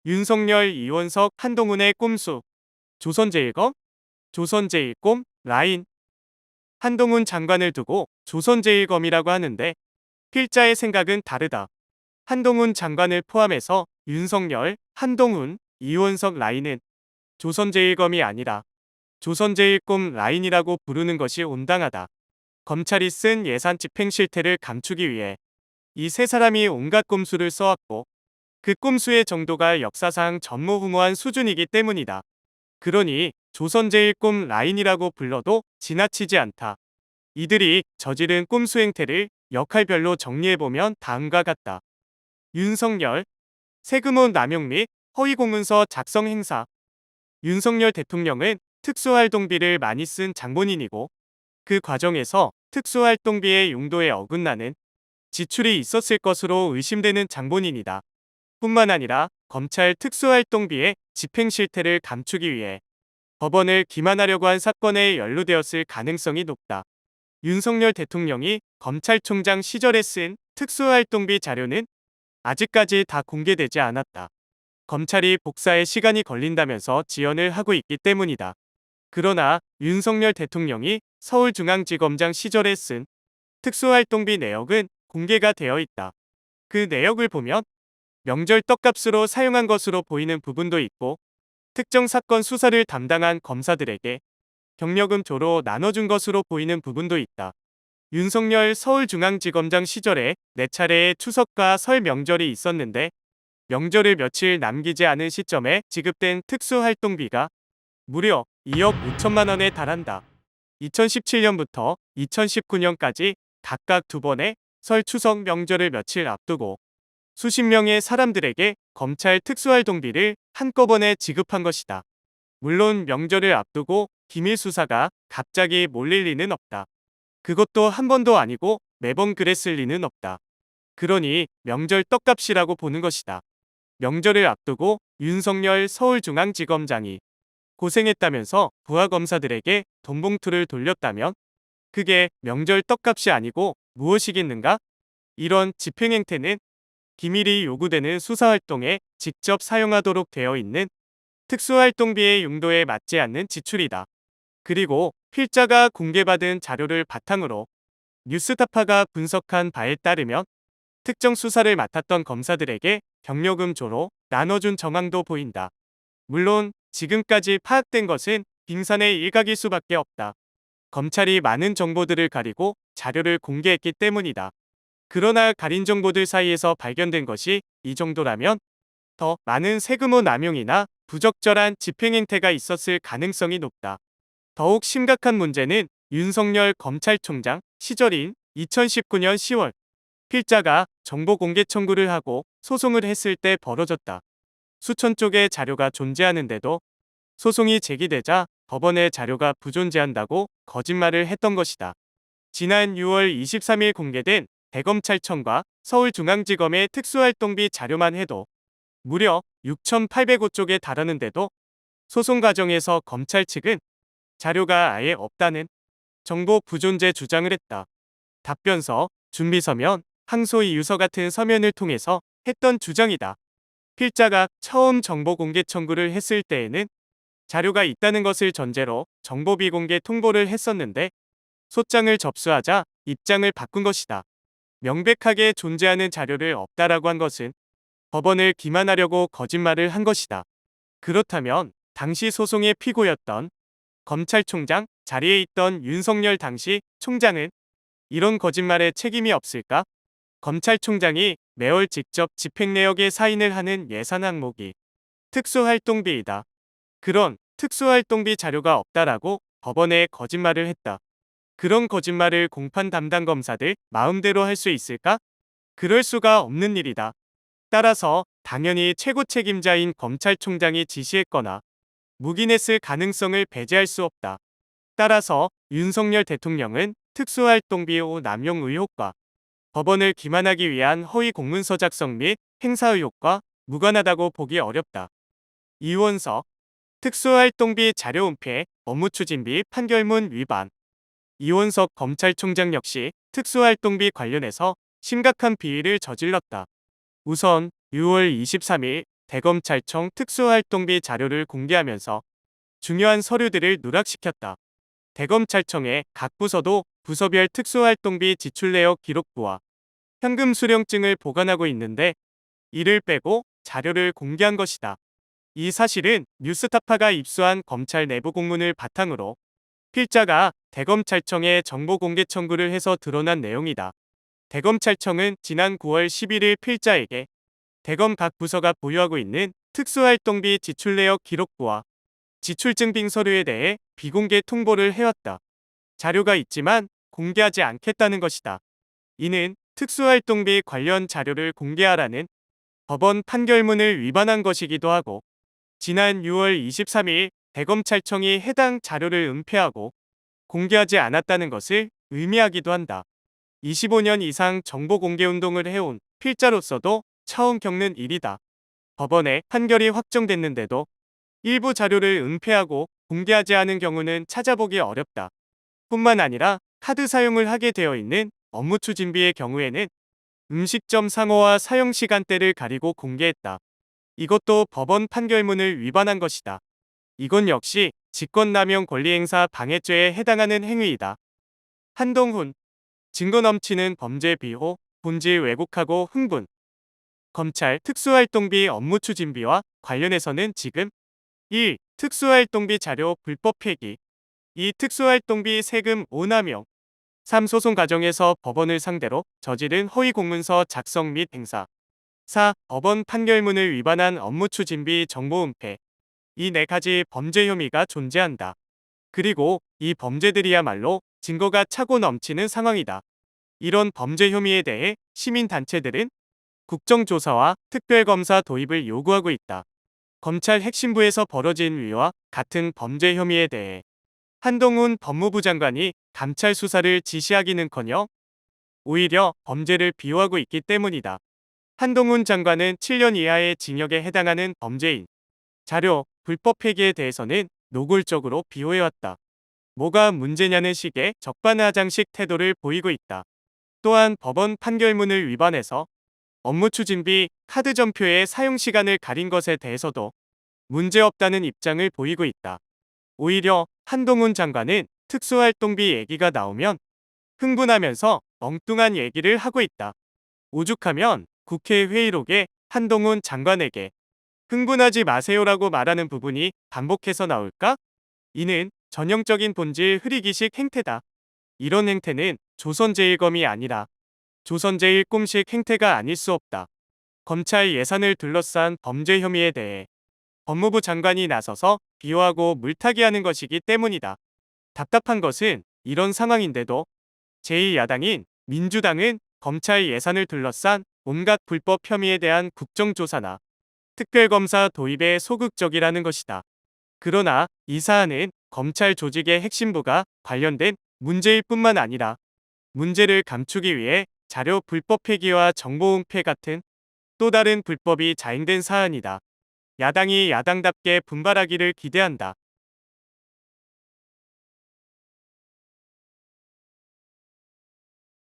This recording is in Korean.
윤석열, 이원석, 한동훈의 꼼수. 조선제일검, 조선제일꼼, 라인. 한동훈 장관을 두고 조선제일검이라고 하는데 필자의 생각은 다르다. 한동훈 장관을 포함해서 윤석열, 한동훈, 이원석 라인은 조선제일검이 아니라 조선제일꼼 라인이라고 부르는 것이 온당하다. 검찰이 쓴 예산 집행 실태를 감추기 위해 이 세 사람이 온갖 꼼수를 써왔고 그 꼼수의 정도가 역사상 전무후무한 수준이기 때문이다. 그러니 조선제일꼼 라인이라고 불러도 지나치지 않다. 이들이 저지른 꼼수 행태를 역할별로 정리해보면 다음과 같다. 윤석열, 세금원 남용 및 허위공문서 작성 행사. 윤석열 대통령은 특수활동비를 많이 쓴 장본인이고 그 과정에서 특수활동비의 용도에 어긋나는 지출이 있었을 것으로 의심되는 장본인이다. 뿐만 아니라 검찰 특수활동비의 집행 실태를 감추기 위해 법원을 기만하려고 한 사건에 연루되었을 가능성이 높다. 윤석열 대통령이 검찰총장 시절에 쓴 특수활동비 자료는 아직까지 다 공개되지 않았다. 검찰이 복사에 시간이 걸린다면서 지연을 하고 있기 때문이다. 그러나 윤석열 대통령이 서울중앙지검장 시절에 쓴 특수활동비 내역은 공개가 되어 있다. 그 내역을 보면 명절 떡값으로 사용한 것으로 보이는 부분도 있고 특정 사건 수사를 담당한 검사들에게 경력금 조로 나눠준 것으로 보이는 부분도 있다. 윤석열 서울중앙지검장 시절에 4차례의 추석과 설 명절이 있었는데 명절을 며칠 남기지 않은 시점에 지급된 특수활동비가 무려 2억 5천만 원에 달한다. 2017년부터 2019년까지 각각 2번의 설 추석 명절을 며칠 앞두고 수십 명의 사람들에게 검찰 특수활동비를 한꺼번에 지급한 것이다. 물론 명절을 앞두고 기밀 수사가 갑자기 몰릴 리는 없다. 그것도 한 번도 아니고 매번 그랬을 리는 없다. 그러니 명절 떡값이라고 보는 것이다. 명절을 앞두고 윤석열 서울중앙지검장이 고생했다면서 부하검사들에게 돈봉투를 돌렸다면 그게 명절 떡값이 아니고 무엇이겠는가? 이런 집행행태는 기밀이 요구되는 수사활동에 직접 사용하도록 되어 있는 특수활동비의 용도에 맞지 않는 지출이다. 그리고 필자가 공개받은 자료를 바탕으로 뉴스타파가 분석한 바에 따르면 특정 수사를 맡았던 검사들에게 경력금 조로 나눠준 정황도 보인다. 물론 지금까지 파악된 것은 빙산의 일각일 수밖에 없다. 검찰이 많은 정보들을 가리고 자료를 공개했기 때문이다. 그러나 가린 정보들 사이에서 발견된 것이 이 정도라면 더 많은 세금호 남용이나 부적절한 집행행태가 있었을 가능성이 높다. 더욱 심각한 문제는 윤석열 검찰총장 시절인 2019년 10월 필자가 정보 공개 청구를 하고 소송을 했을 때 벌어졌다. 수천 쪽의 자료가 존재하는데도 소송이 제기되자 법원에 자료가 부존재한다고 거짓말을 했던 것이다. 지난 6월 23일 공개된 대검찰청과 서울중앙지검의 특수활동비 자료만 해도 무려 6,805쪽에 달하는데도 소송 과정에서 검찰 측은 자료가 아예 없다는 정보 부존재 주장을 했다. 답변서, 준비서면, 항소 이유서 같은 서면을 통해서 했던 주장이다. 필자가 처음 정보 공개 청구를 했을 때에는 자료가 있다는 것을 전제로 정보 비공개 통보를 했었는데 소장을 접수하자 입장을 바꾼 것이다. 명백하게 존재하는 자료를 없다라고 한 것은 법원을 기만하려고 거짓말을 한 것이다. 그렇다면 당시 소송의 피고였던 검찰총장 자리에 있던 윤석열 당시 총장은 이런 거짓말에 책임이 없을까? 검찰총장이 매월 직접 집행 내역에 사인을 하는 예산 항목이 특수활동비이다. 그런 특수활동비 자료가 없다라고 법원에 거짓말을 했다. 그런 거짓말을 공판 담당 검사들 마음대로 할 수 있을까? 그럴 수가 없는 일이다. 따라서 당연히 최고 책임자인 검찰총장이 지시했거나 묵인했을 가능성을 배제할 수 없다. 따라서 윤석열 대통령은 특수활동비 남용 의혹과 법원을 기만하기 위한 허위 공문서 작성 및 행사 의혹과 무관하다고 보기 어렵다. 이원석, 특수활동비 자료 은폐, 업무추진비 판결문 위반. 이원석 검찰총장 역시 특수활동비 관련해서 심각한 비위를 저질렀다. 우선 6월 23일 대검찰청 특수활동비 자료를 공개하면서 중요한 서류들을 누락시켰다. 대검찰청의 각 부서도 부서별 특수활동비 지출 내역 기록부와 현금 수령증을 보관하고 있는데 이를 빼고 자료를 공개한 것이다. 이 사실은 뉴스타파가 입수한 검찰 내부 공문을 바탕으로 필자가 대검찰청에 정보 공개 청구를 해서 드러난 내용이다. 대검찰청은 지난 9월 11일 필자에게 대검 각 부서가 보유하고 있는 특수활동비 지출 내역 기록부와 지출증빙 서류에 대해 비공개 통보를 해왔다. 자료가 있지만 공개하지 않겠다는 것이다. 이는 특수활동비 관련 자료를 공개하라는 법원 판결문을 위반한 것이기도 하고, 지난 6월 23일 대검찰청이 해당 자료를 은폐하고 공개하지 않았다는 것을 의미하기도 한다. 25년 이상 정보 공개 운동을 해온 필자로서도 처음 겪는 일이다. 법원의 판결이 확정됐는데도 일부 자료를 은폐하고 공개하지 않은 경우는 찾아보기 어렵다. 뿐만 아니라 카드 사용을 하게 되어 있는 업무 추진비의 경우에는 음식점 상호와 사용 시간대를 가리고 공개했다. 이것도 법원 판결문을 위반한 것이다. 이건 역시 직권남용 권리행사 방해죄에 해당하는 행위이다. 한동훈, 증거 넘치는 범죄 비호, 본질 왜곡하고 흥분. 검찰 특수활동비 업무 추진비와 관련해서는 지금 1. 특수활동비 자료 불법 폐기, 2. 특수활동비 세금 오남용, 3. 소송 과정에서 법원을 상대로 저지른 허위 공문서 작성 및 행사, 4. 법원 판결문을 위반한 업무 추진비 정보 은폐. 이 네 가지 범죄 혐의가 존재한다. 그리고 이 범죄들이야말로 증거가 차고 넘치는 상황이다. 이런 범죄 혐의에 대해 시민단체들은 국정조사와 특별검사 도입을 요구하고 있다. 검찰 핵심부에서 벌어진 위와 같은 범죄 혐의에 대해 한동훈 법무부 장관이 감찰 수사를 지시하기는커녕 오히려 범죄를 비호하고 있기 때문이다. 한동훈 장관은 7년 이하의 징역에 해당하는 범죄인 자료 불법 폐기에 대해서는 노골적으로 비호해왔다. 뭐가 문제냐는 식의 적반하장식 태도를 보이고 있다. 또한 법원 판결문을 위반해서 업무 추진비, 카드 전표의 사용 시간을 가린 것에 대해서도 문제없다는 입장을 보이고 있다. 오히려 한동훈 장관은 특수활동비 얘기가 나오면 흥분하면서 엉뚱한 얘기를 하고 있다. 오죽하면 국회 회의록에 한동훈 장관에게 흥분하지 마세요라고 말하는 부분이 반복해서 나올까? 이는 전형적인 본질 흐리기식 행태다. 이런 행태는 조선제일검이 아니라 조선제일꼼식 행태가 아닐 수 없다. 검찰 예산을 둘러싼 범죄 혐의에 대해 법무부 장관이 나서서 비호하고 물타기하는 것이기 때문이다. 답답한 것은 이런 상황인데도 제2야당인 민주당은 검찰 예산을 둘러싼 온갖 불법 혐의에 대한 국정조사나 특별검사 도입에 소극적이라는 것이다. 그러나 이 사안은 검찰 조직의 핵심부가 관련된 문제일 뿐만 아니라 문제를 감추기 위해 자료 불법 폐기와 정보 은폐 같은 또 다른 불법이 자행된 사안이다. 야당이 야당답게 분발하기를 기대한다.